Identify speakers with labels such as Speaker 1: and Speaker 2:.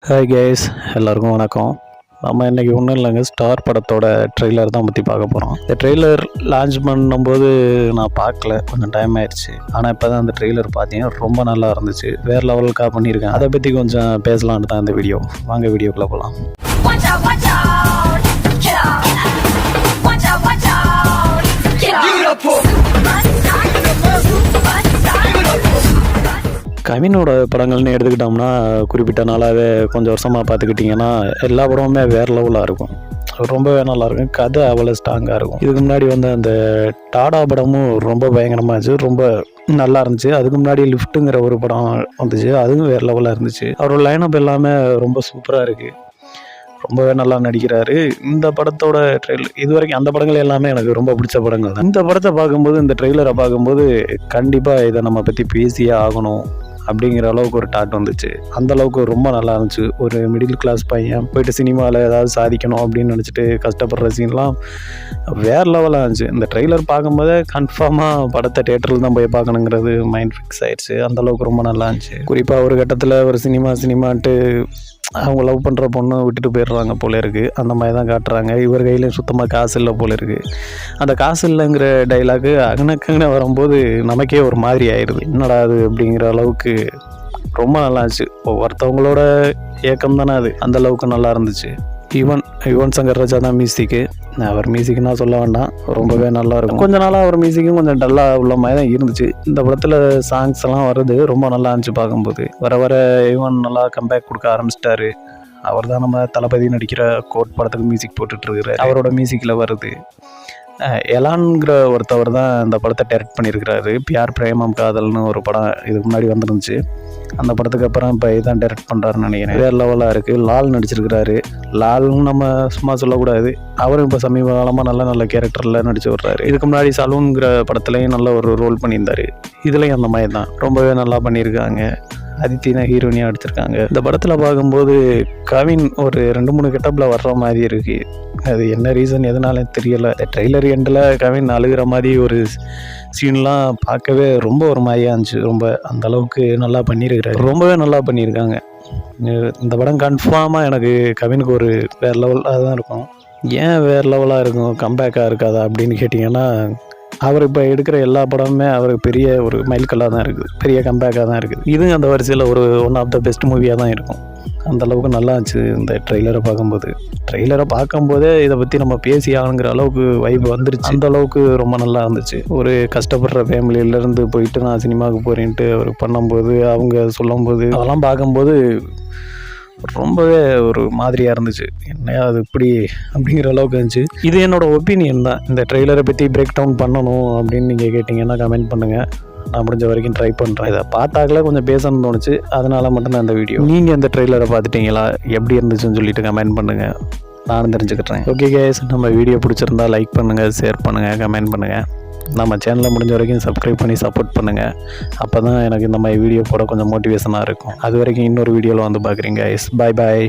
Speaker 1: Hi guys, எல்லாருக்கும் வணக்கம். நம்ம இன்றைக்கி ஒன்றும் இல்லைங்க, ஸ்டார் படத்தோட ட்ரெய்லர் தான் பற்றி பார்க்க போகிறோம். இந்த ட்ரெய்லர் லான்ச் பண்ணும்போது நான் பார்க்கல, கொஞ்சம் டைம் ஆயிடுச்சு. ஆனால் இப்போ தான் அந்த ட்ரெய்லர் பார்த்தீங்கன்னா ரொம்ப நல்லா இருந்துச்சு, வேறு லெவலுக்காக பண்ணியிருக்கேன். அதை பற்றி கொஞ்சம் பேசலான்னு தான் இந்த வீடியோ. வாங்க வீடியோக்குள்ளே போகலாம். கவினோட படங்கள்னு எடுத்துக்கிட்டோம்னா குறிப்பிட்ட நாளாகவே கொஞ்சம் வருஷமாக பார்த்துக்கிட்டிங்கன்னா எல்லா படமுமே வேறு லெவலாக இருக்கும், ரொம்பவே நல்லாயிருக்கும். கதை அவ்வளோ ஸ்ட்ராங்காக இருக்கும். இதுக்கு முன்னாடி வந்து அந்த டாடா படமும் ரொம்ப பயங்கரமாக இருந்துச்சு, ரொம்ப நல்லா இருந்துச்சு. அதுக்கு முன்னாடி லிஃப்ட்டுங்கிற ஒரு படம் வந்துச்சு, அதுவும் வேறு லெவலாக இருந்துச்சு. அவரோட லைனப் எல்லாமே ரொம்ப சூப்பராக இருக்குது, ரொம்பவே நல்லா நடிக்கிறாரு. இந்த படத்தோட ட்ரெய்லர் இது வரைக்கும் அந்த படங்கள் எல்லாமே எனக்கு ரொம்ப பிடிச்ச படங்கள் தான். இந்த படத்தை பார்க்கும்போது, இந்த ட்ரெய்லரை பார்க்கும்போது கண்டிப்பாக இதை நம்ம பற்றி பேசியே ஆகணும் அப்படிங்கிற அளவுக்கு ஒரு டாட் வந்துச்சு. அந்த அளவுக்கு ரொம்ப நல்லா இருந்துச்சு. ஒரு மிடில் கிளாஸ் பையன் போயிட்டு சினிமாவில் ஏதாவது சாதிக்கணும் அப்படின்னு நினச்சிட்டு கஷ்டப்படுற சீன்லாம் வேறு லெவலாக இருந்துச்சு. இந்த ட்ரெய்லர் பார்க்கும்போதே கன்ஃபார்மாக படத்தை தேட்டரில் தான் போய் பார்க்கணுங்கிறது மைண்ட் ஃபிக்ஸ் ஆயிடுச்சு. அந்தளவுக்கு ரொம்ப நல்லா இருந்துச்சு. குறிப்பாக ஒரு கட்டத்தில் ஒரு சினிமான்ட்டு அவங்க லவ் பண்ணுற பொண்ணு விட்டுட்டு போயிடுறாங்க போல இருக்குது, அந்த மாதிரி தான் காட்டுறாங்க. இவர் கையிலையும் சுத்தமாக காசு இல்லை போல இருக்குது. அந்த காசு இல்லைங்கிற டைலாக்கு அகனக்கங்கன வரும்போது நமக்கே ஒரு மாதிரி ஆயிடுது, என்னடா அது அப்படிங்கிற அளவுக்கு ரொம்ப நல்லா இருந்துச்சு. ஒவ்வொருத்தவங்களோட ஏக்கம் தானே அது, அந்தளவுக்கு நல்லா இருந்துச்சு. யுவன் சங்கர் ராஜா தான் மியூசிக்கு. அவர் மியூசிக்னா சொல்ல வேண்டாம், ரொம்பவே நல்லா இருக்கும். கொஞ்ச நாளாக அவர் மியூசிக்கும் கொஞ்சம் டல்லாக உள்ள மாதிரி தான் இருந்துச்சு. இந்த படத்தில் சாங்ஸ் எல்லாம் வருது, ரொம்ப நல்லா இருந்துச்சு பார்க்கும்போது. வர யுவன் நல்லா கம்பேக் கொடுக்க ஆரம்பிச்சிட்டாரு. அவர் தான் நம்ம தளபதி நடிக்கிற கோட் படத்துக்கு மியூசிக் போட்டுட்ருக்கிறார். அவரோட மியூசிக்கில் வருது. எலான்கிற ஒருத்தவர் தான் இந்த படத்தை டைரக்ட் பண்ணியிருக்கிறாரு. பியார் பிரேமம் காதல்னு ஒரு படம் இதுக்கு முன்னாடி வந்துருந்துச்சு, அந்த படத்துக்கு அப்புறம் இப்போ இதான் டைரக்ட் பண்ணுறாருன்னு நினைக்கிறேன். வேறு லெவலாக இருக்குது. லால் நடிச்சிருக்கிறாரு. லால்னு நம்ம சும்மா சொல்லக்கூடாது, அவரும் இப்போ சமீப காலமாக நல்ல கேரக்டரில் நடிச்சு விட்றாரு. இதுக்கு முன்னாடி சலூன்கிற படத்துலையும் நல்ல ஒரு ரோல் பண்ணியிருந்தார். இதுலேயும் அந்த மாதிரி தான் ரொம்பவே நல்லா பண்ணியிருக்காங்க. அதித்தினா ஹீரோயினியாக அடிச்சிருக்காங்க. இந்த படத்தில் பார்க்கும்போது கவின் ஒரு 2-3 கெட்டப்பில் வர்ற மாதிரி இருக்குது. அது என்ன ரீசன் எதனால தெரியலை. ட்ரெய்லர் எண்டில் கவின் அழுகிற மாதிரி ஒரு சீன்லாம் பார்க்கவே ரொம்ப ஒரு மாதிரியாக இருந்துச்சு. ரொம்ப அந்தளவுக்கு நல்லா பண்ணியிருக்கிறாரு, ரொம்பவே நல்லா பண்ணியிருக்காங்க. இந்த படம் கன்ஃபார்மாக எனக்கு கவினுக்கு ஒரு வேறு லெவலாக தான் இருக்கும். ஏன் வேறு லெவலாக இருக்கும், கம்பேக்காக இருக்காதா அப்படின்னு கேட்டிங்கன்னா, அவர் இப்போ எடுக்கிற எல்லா படமுமே அவருக்கு பெரிய ஒரு மைல்கல்லாக தான் இருக்குது, பெரிய கம்பேக்காக தான் இருக்குது. இதுவும் அந்த வரிசையில் ஒரு ஒன் ஆஃப் த பெஸ்ட் மூவியாக தான் இருக்கும். அந்தளவுக்கு நல்லா இருந்துச்சு இந்த ட்ரெய்லரை பார்க்கும்போதே இதை பற்றி நம்ம பேசி ஆகணுங்கிற அளவுக்கு வைப் வந்துருச்சு. அந்தளவுக்கு ரொம்ப நல்லா இருந்துச்சு. ஒரு கஷ்டப்படுற ஃபேமிலியிலேருந்து போயிட்டு நான் சினிமாவுக்கு போகிறேன்ட்டு அவர் பண்ணும்போது, அவங்க சொல்லும்போது, அதெல்லாம் பார்க்கும்போது ரொம்பவே ஒரு மாதிரியாக இருந்துச்சு. என்ன அது இப்படி அப்படிங்கிற அளவுக்கு இருந்துச்சு. இது என்னோடய ஒப்பீனியன் தான். இந்த ட்ரெய்லரை பற்றி பிரேக் டவுன் பண்ணணும் அப்படின்னு நீங்கள் கேட்டிங்கன்னா கமெண்ட் பண்ணுங்கள். நான் முடிஞ்ச வரைக்கும் ட்ரை பண்ணுறேன். இதை பார்த்தாக்கல கொஞ்சம் பேசணும்னு தோணுச்சு, அதனால் மட்டும்தான் இந்த வீடியோ. நீங்கள் இந்த ட்ரெய்லரை பார்த்துட்டிங்களா, எப்படி இருந்துச்சுன்னு சொல்லிட்டு கமெண்ட் பண்ணுங்கள், நானும் தெரிஞ்சுக்கிட்டேன். ஓகே கைஸ், நம்ம வீடியோ பிடிச்சிருந்தா லைக் பண்ணுங்கள், ஷேர் பண்ணுங்கள், கமெண்ட் பண்ணுங்கள். நம்ம சேனலை முடிஞ்ச வரைக்கும் சப்ஸ்கிரைப் பண்ணி சப்போர்ட் பண்ணுங்கள். அப்போ தான் எனக்கு இந்த மாதிரி வீடியோ போட கொஞ்சம் மோட்டிவேஷனாக இருக்கும். அது வரைக்கும் இன்னொரு வீடியோவில் வந்து பார்க்குறீங்க கைஸ். பாய்.